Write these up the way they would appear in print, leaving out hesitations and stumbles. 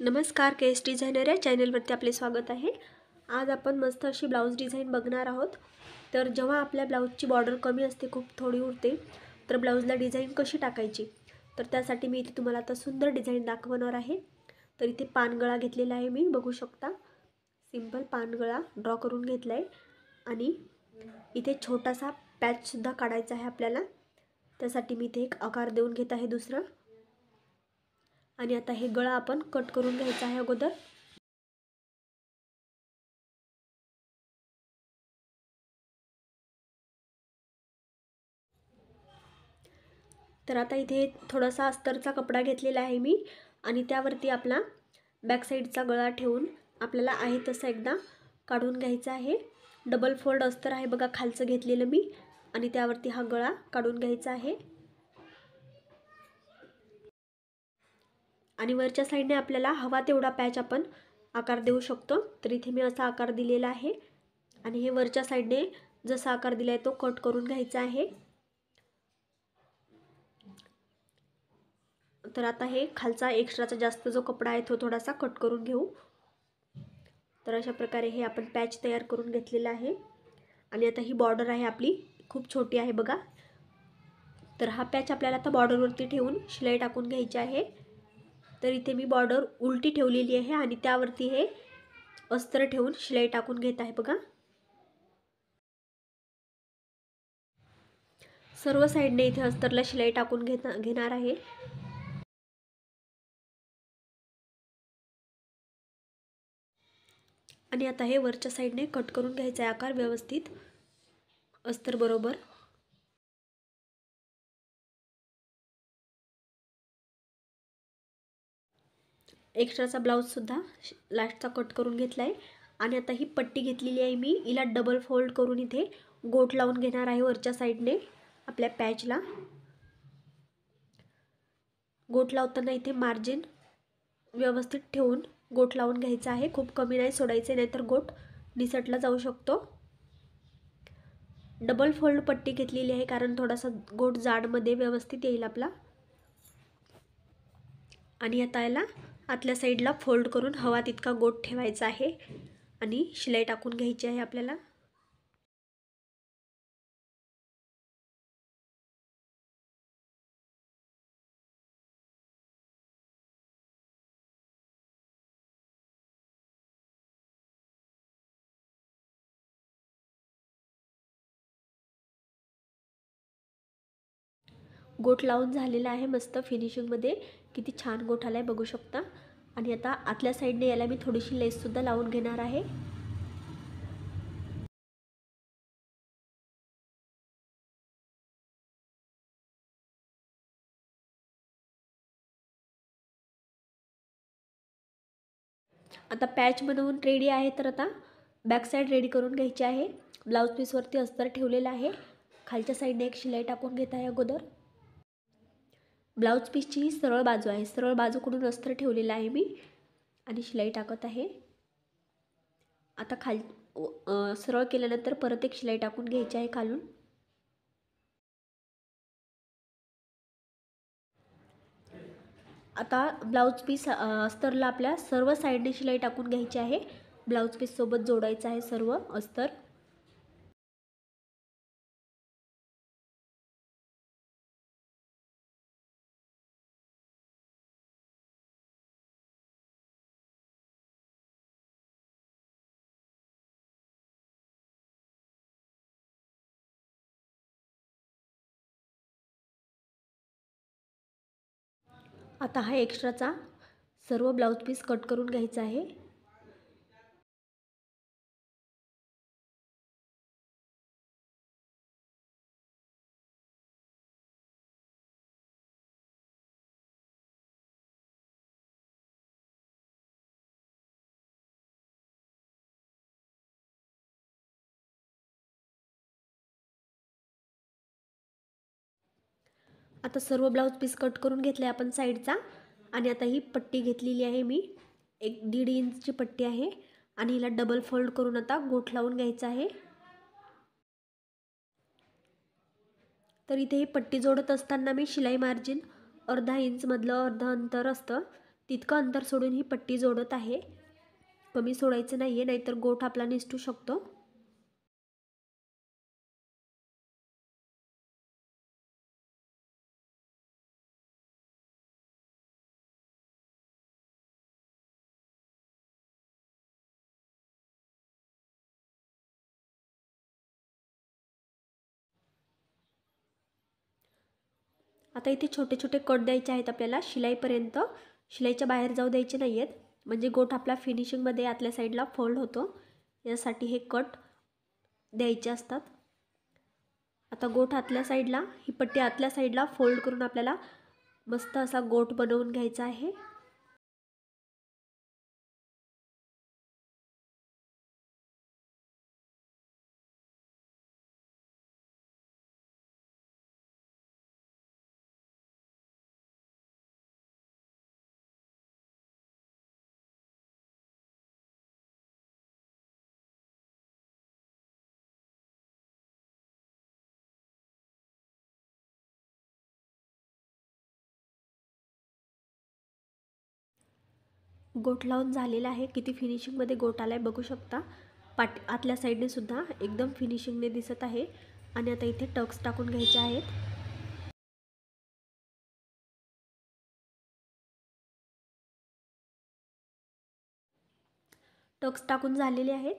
नमस्कार, केस डिझायनर या चॅनलवरती आपले स्वागत आहे। आज आपण मस्त अशी ब्लाउज डिझाइन बघणार आहोत। तर जेव्हा आपल्या ब्लाउजची बॉर्डर कमी असते, खूप थोडी उरते, तर ब्लाउजला डिझाइन कशी टाकायची, तर त्यासाठी मी इथे तुम्हाला आता सुंदर डिझाइन दाखवणार आहे। तर इथे पानगळा घेतलेला आहे, मी बघू शकता सिंपल पानगळा ड्रॉ करून घेतलाय आणि इथे छोटासा पॅच सुद्धा काढायचा आहे आपल्याला। त्यासाठी मी इथे एक आकार देऊन घेत आहे दुसरा, आणि आता हे गळा आपण कट करून घ्यायचा आहे अगोदर। तर आता इथे थोडासा अस्तरचा कपडा घेतलेला आहे मी, आणि त्यावरती आपला बॅक साईडचा गळा ठेवून आपल्याला आहे तसं एकदा काढून घ्यायचा आहे। डबल फोल्ड अस्तर आहे बघा खालचं घेतलेलं मी, आणि त्यावरती हा गळा काढून घ्यायचा आहे। आणि वरच्या साईडने आपल्याला हवा तेवढा पॅच आपण आकार देऊ शकतो। तर इथे मी असा आकार दिलेला आहे, आणि हे वरच्या साईडने जसा आकार दिलाय तो कट करून घ्यायचा आहे। तर आता हे खालचा एक्स्ट्राचा जास्त जो कपडा आहे तो थोडासा कट करून घेऊ। तर अशा प्रकारे हे आपण पॅच तयार करून घेतलेला आहे। आणि आता ही बॉर्डर आहे आपली खूप छोटी आहे बघा। तर हा पॅच आपल्याला आता बॉर्डरवरती ठेवून शिलाई टाकून घ्यायची आहे। तर इथे मी बॉर्डर उलटी ठेवलेली आहे, आणि त्यावरती हे अस्तर ठेवून शिलाई टाकून घेत आहे बघा। सर्व साइडने इथे अस्तरला शिलाई टाकून घेणार आहे। आणि आता हे वरच्या साइडने कट करून घ्यायचा आहे आकार व्यवस्थित अस्तर बरोबर। एक्स्ट्राचा ब्लाउज सुद्धा लास्टचा कट करून घेतलाय। आणि आता ही पट्टी घेतलेली आहे मी, हिला डबल फोल्ड करून इथे गोट लावून घेणार आहे वरच्या साइडने आपल्या पॅचला। गोट लावताना इथे मार्जिन व्यवस्थित ठेवून गोट लावून घ्यायचा आहे, खूप कमी नाही सोडायचे, नाहीतर गोट निसटला जाऊ शकतो। डबल फोल्ड पट्टी घेतलेली आहे कारण थोडासा गोट जाडमध्ये व्यवस्थित येईल आपला। आणि आता याला आतल्या साईडला फोल्ड करून हवा तितका गोट ठेवायचा आहे, आणि शिलाई टाकून घ्यायची आहे आपल्याला। गोट लावून झालेला आहे मस्त फिनिशिंगमध्ये, किती छान गोट आलाय बघू शकता। आणि आता आतल्या साईडने याला मी थोडीशी लेस सुद्धा लावून घेणार आहे। आता पॅच बनवून रेडी आहे। तर आता बॅक साईड रेडी करून घ्यायची आहे। ब्लाउज पीसवरती अस्तर ठेवलेला आहे, खालच्या साईडने एक शिलाई टाकून घेत आहे अगोदर। ब्लाउज पीसची ही सरळ बाजू आहे, सरळ बाजूकडून अस्तर ठेवलेला आहे मी, आणि शिलाई टाकत आहे। आता सरळ केल्यानंतर परत एक शिलाई टाकून घ्यायची आहे खालून। आता ब्लाउज पीस अस्तरला आपल्या सर्व साइडने शिलाई टाकून घ्यायची आहे। ब्लाउज पीस सोबत जोडायचं आहे सर्व अस्तर। आता हा एक्स्ट्राचा सर्व ब्लाउज पीस कट करून घ्यायचा आहे। आता सर्व ब्लाउज पीस कट करून घेतले आपण साइडचा, आणि आता ही पट्टी घेतलेली आहे मी, एक 1.5 इंचची पट्टी आहे, आणि हिला डबल फोल्ड करून आता गोट लावून घ्यायचा आहे। तर इथे ही पट्टी जोडत असताना मी शिलाई मार्जिन अर्धा इंच मधलं अर्ध अंतर असतं तितकं अंतर सोडून ही पट्टी जोडत आहे. कमी सोडायचं नाही आहे, नाहीतर गोठ आपला निसटू शकतो. आता इथे छोटे छोटे कट द्यायचे आहेत आपल्याला शिलाईपर्यंत. शिलाईच्या बाहेर जाऊ द्यायचे नाही आहेत, म्हणजे गोठ आपला फिनिशिंगमध्ये आतल्या साईडला फोल्ड होतो. यासाठी हे कट द्यायचे असतात. आता गोठ आतल्या साईडला, ही पट्टी आतल्या साईडला फोल्ड करून आपल्याला मस्त असा गोठ बनवून घ्यायचा आहे. गोठ लावून झालेला आहे. किती फिनिशिंगमध्ये गोठ आला आहे बघू शकता. आतल्या साईडने सुद्धा एकदम फिनिशिंगने दिसत आहे. आणि आता इथे टक्स टाकून घ्यायचे आहेत. टक्स टाकून झालेले आहेत.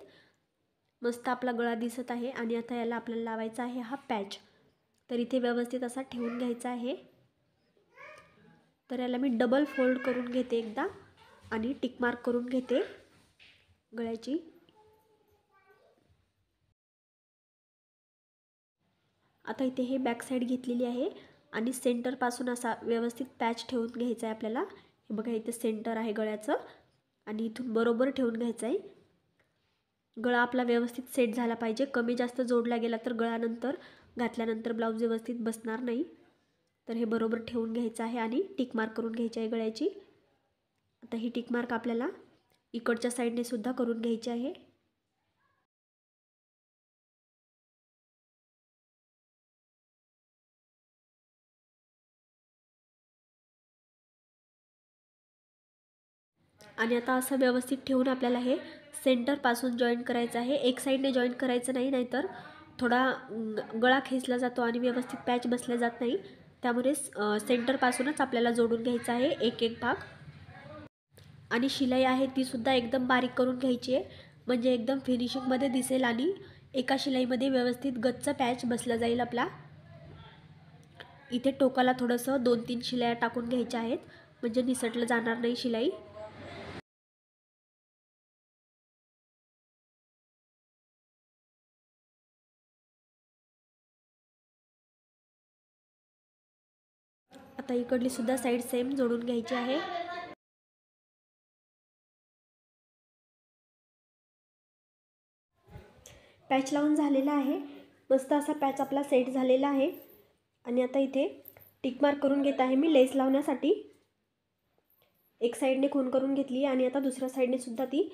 मस्त आपला गळा दिसत आहे. आणि आता याला आपल्याला लावायचा आहे हा पॅच. तर इथे व्यवस्थित असा ठेवून घ्यायचा आहे. तर याला मी डबल फोल्ड करून घेते एकदा आणि टिक मार्क करून घेते गळ्याची. आता इथे हे बॅक साईड घेतलेली आहे आणि सेंटरपासून असा व्यवस्थित पॅच ठेवून घ्यायचा आहे आपल्याला. हे बघा इथे सेंटर आहे गळ्याचं आणि इथून बरोबर ठेवून घ्यायचं आहे. गळा आपला व्यवस्थित सेट झाला पाहिजे. कमी जास्त जोडला गेला तर गळ्यानंतर घातल्यानंतर ब्लाऊज व्यवस्थित बसणार नाही. तर हे बरोबर ठेवून घ्यायचं आहे आणि टिक मार्क करून घ्यायची आहे गळ्याची. आता ही टिक मार्क आपल्याला इकडच्या साईडने सुद्धा करून घ्यायची आहे. आणि आता असं व्यवस्थित ठेवून आपल्याला हे सेंटरपासून जॉईन करायचं आहे. एक साईडने जॉईन करायचं नाही, नाहीतर थोडा गळा खेचला जातो आणि व्यवस्थित पॅच बसला जात नाही. त्यामुळे सेंटरपासूनच आपल्याला जोडून घ्यायचा आहे एक एक भाग. आणि शिलाई आहे ती सुद्धा एकदम बारीक करून घ्यायची आहे, म्हणजे एकदम फिनिशिंगमध्ये दिसेल आणि एका शिलाईमध्ये व्यवस्थित गच्च पॅच बसला जाईल आपला. इथे टोकाला थोडंसं 2-3 शिलाया टाकून घ्यायच्या आहेत, म्हणजे निसटलं जाणार नाही शिलाई. आता इकडली सुद्धा साईड सेम जोडून घ्यायची आहे. पॅच लावून झालेला आहे. मस्त असा पॅच आपला सेट झालेला आहे. आणि आता इथे टिक मार्क करून घेत आहे मी लेस लावण्यासाठी. एक साईडने खून करून घेतली आणि आता दुसऱ्या साईडने सुद्धा ती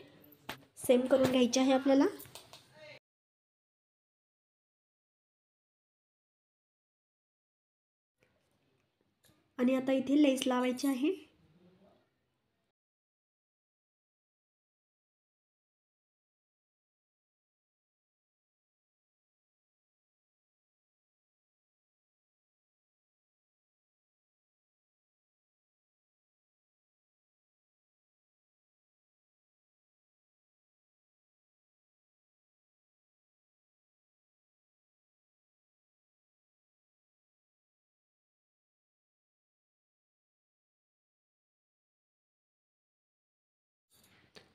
सेम करून घ्यायची आहे आपल्याला. आणि आता इथे लेस लावायची आहे.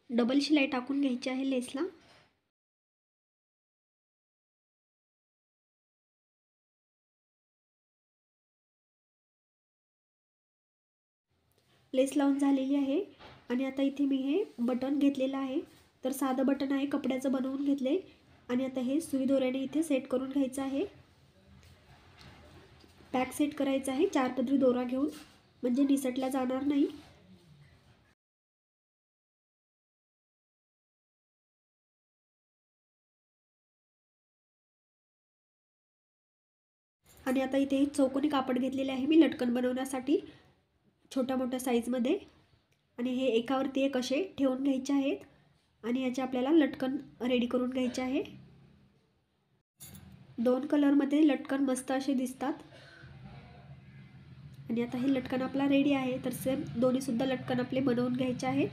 डबल शिलाई टाकून घ्यायची आहे लेसला. लेस लावून झालेली आहे. आणि आता इथे मी हे बटन घेतलेलं आहे. तर साधं बटन आहे, कपड्याचं बनवून घेतले. आणि आता हे सुई दोऱ्याने इथे सेट करून घ्यायचं आहे. पॅक सेट करायचं आहे 4 पदरी दोरा घेऊन, म्हणजे निसटला जाणार नाही. आणि आता इथे चौकोनी कापड घेतलेले आहे मी लटकन बनवण्यासाठी छोट्या मोठ्या साईजमध्ये. आणि हे एकावरती एक असे ठेवून घ्यायचे आहेत आणि याचे आपल्याला लटकन रेडी करून घ्यायचे आहे। 2 कलरमध्ये लटकन मस्त असे दिसतात। आणि आता हे लटकन आपला रेडी आहे। तर सेम दोन्ही सुद्धा लटकन आपले बनवून घ्यायचे आहेत।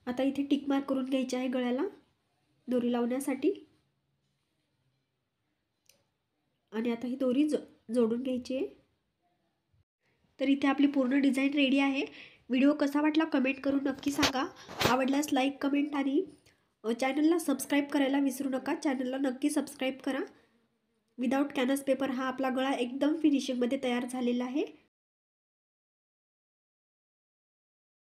आता इथे टिक मार्क करून घ्यायचे आहे गळ्याला दोरी लावण्यासाठी। आणि आता ही दोरी जोडून घ्यायची आहे। तर इथे आपली पूर्ण डिझाइन रेडी आहे। व्हिडिओ कसा वाटला कमेंट करून नक्की सांगा। आवडल्यास लाईक कमेंट आणि चॅनलला सबस्क्राईब करायला विसरू नका। चॅनलला नक्की सबस्क्राईब करा। विदाउट कॅनव्हास पेपर हा आपला गळा एकदम फिनिशिंगमध्ये तयार झालेला आहे।